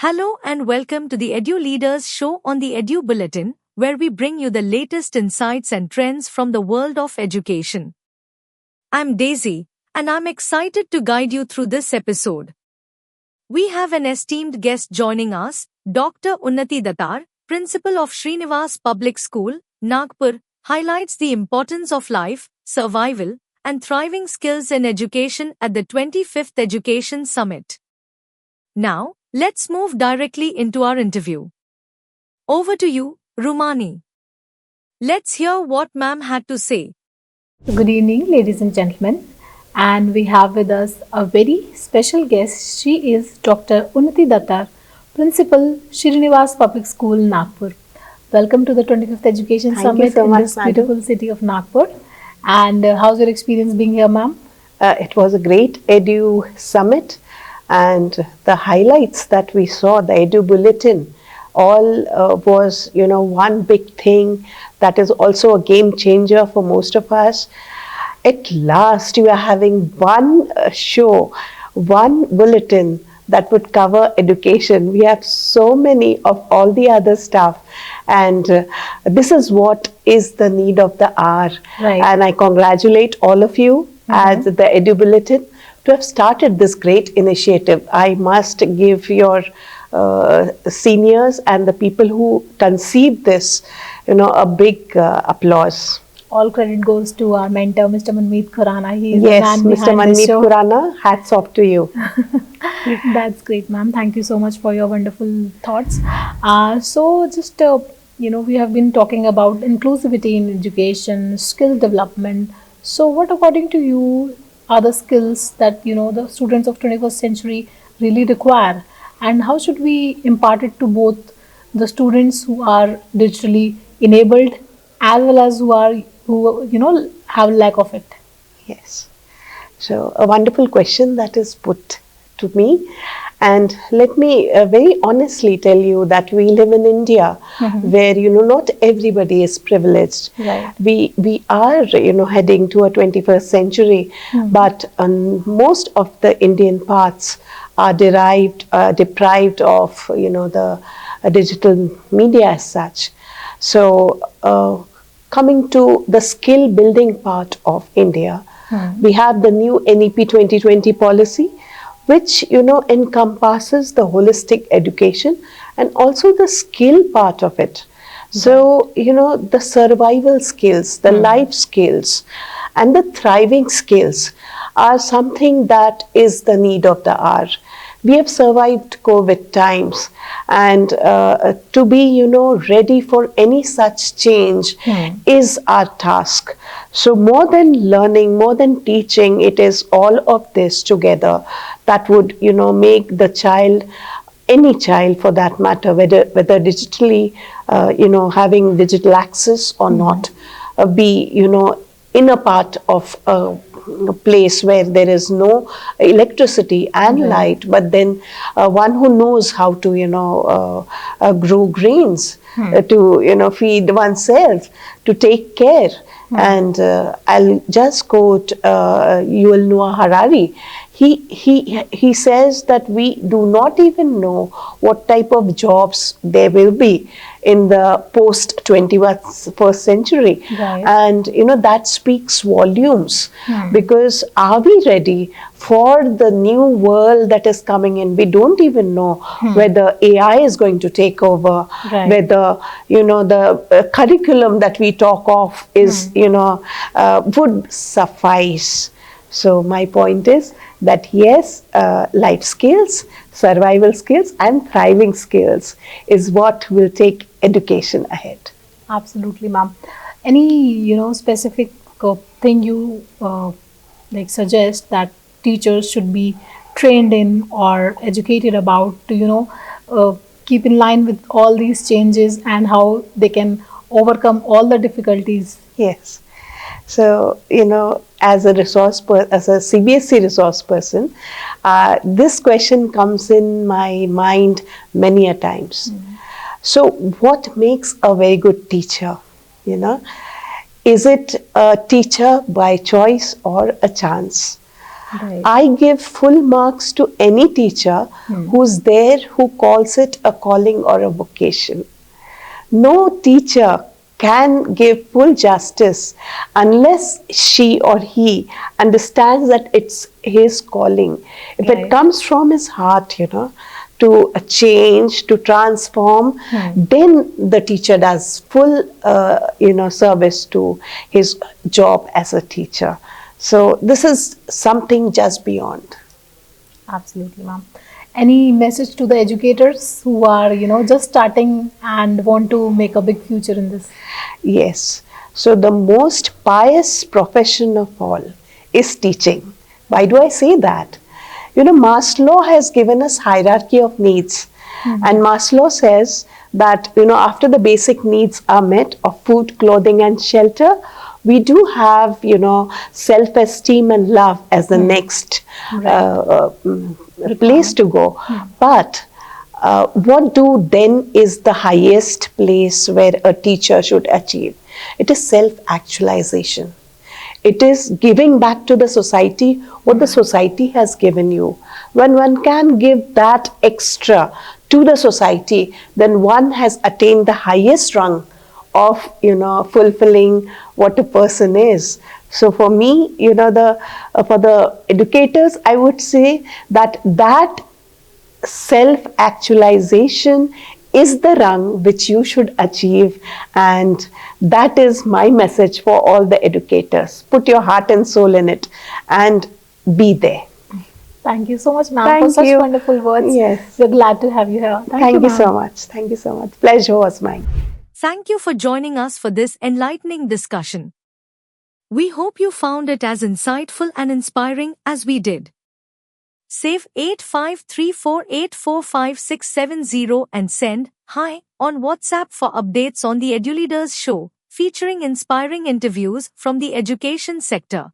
Hello and welcome to the Edu-Leaders Show on the Edu Bulletin, where we bring you the latest insights and trends from the world of education. I'm Daisy, and I'm excited to guide you through this episode. We have an esteemed guest joining us, Dr. Unnati Datar, Principal of Shrinivas Public School, Nagpur, highlights the importance of life, survival, and thriving skills in education at the 25th Education Summit. Now, let's move directly into our interview. Over to you, Rumani. Let's hear what ma'am had to say. Good evening, ladies and gentlemen. And we have with us a very special guest. She is Dr. Unnati Datar, Principal, Shrinivas Public School, Nagpur. Welcome to the 25th Education Summit in this beautiful city of Nagpur. And how's your experience being here, ma'am? It was a great Edu Summit. And the highlights that we saw, the Edu Bulletin, all was, one big thing that is also a game changer for most of us. At last, you are having one show, one bulletin that would cover education. We have so many of all the other stuff. And this is what is the need of the hour. Right. And I congratulate all of you as the Edu Bulletin to have started this great initiative. I must give your seniors and the people who conceived this, a big applause. All credit goes to our mentor, Mr. Manmeet Khurana. He is yes, the man Mr. behind this Manmeet show. Khurana, hats off to you. That's great, ma'am. Thank you so much for your wonderful thoughts. We have been talking about inclusivity in education, skill development. So what, according to you, are the skills that the students of 21st century really require, and how should we impart it to both the students who are digitally enabled as well as who have lack of it? Yes, so a wonderful question that is put to me, and let me very honestly tell you that we live in India where not everybody is privileged. Right. We are heading to a 21st century, but most of the Indian parts are deprived of the digital media as such. So coming to the skill building part of India, we have the new NEP 2020 policy, which encompasses the holistic education and also the skill part of it. So the survival skills, the life skills and the thriving skills are something that is the need of the hour. We have survived COVID times, and to be ready for any such change is our task. So more than learning, more than teaching, it is all of this together that would make the child, any child for that matter, whether digitally having digital access or not, be in a part of a place where there is no electricity and light, but then one who knows how to grow greens, to feed oneself, to take care. And I'll just quote Yuval Noah Harari. He says that we do not even know what type of jobs there will be in the post 21st century. Right. And that speaks volumes, because are we ready for the new world that is coming in? We don't even know whether AI is going to take over, whether the curriculum that we talk of is would suffice. So my point is that yes, life skills, survival skills and thriving skills is what will take education ahead. Absolutely, ma'am. Any specific thing you suggest that teachers should be trained in or educated about to keep in line with all these changes and how they can overcome all the difficulties? Yes. So, as a CBSE resource person, this question comes in my mind many a times. So, what makes a very good teacher? Is it a teacher by choice or a chance? Right. I give full marks to any teacher who's there, who calls it a calling or a vocation. No teacher can give full justice unless she or he understands that it's his calling. If Right. it comes from his heart, to change, to transform, then the teacher does full, service to his job as a teacher. So this is something just beyond. Absolutely, ma'am. Any message to the educators who are, just starting and want to make a big future in this? Yes. So the most pious profession of all is teaching. Why do I say that? Maslow has given us hierarchy of needs. And Maslow says that, after the basic needs are met of food, clothing and shelter, we do have, self-esteem and love as the next place to go. But what do then is the highest place where a teacher should achieve? It is self-actualization. It is giving back to the society what the society has given you. When one can give that extra to the society, then one has attained the highest rung of, fulfilling what a person is. So for me, for the educators, I would say that self-actualization is the rung which you should achieve, and that is my message for all the educators. Put your heart and soul in it and be there. Thank you so much, ma'am, Thank for such you. wonderful words. Yes. We're glad to have you here. Thank you ma'am. so much. Thank you so much. Pleasure was mine. Thank you for joining us for this enlightening discussion. We hope you found it as insightful and inspiring as we did. Save 8534845670 and send "Hi" on WhatsApp for updates on the Edu-Leaders Show, featuring inspiring interviews from the education sector.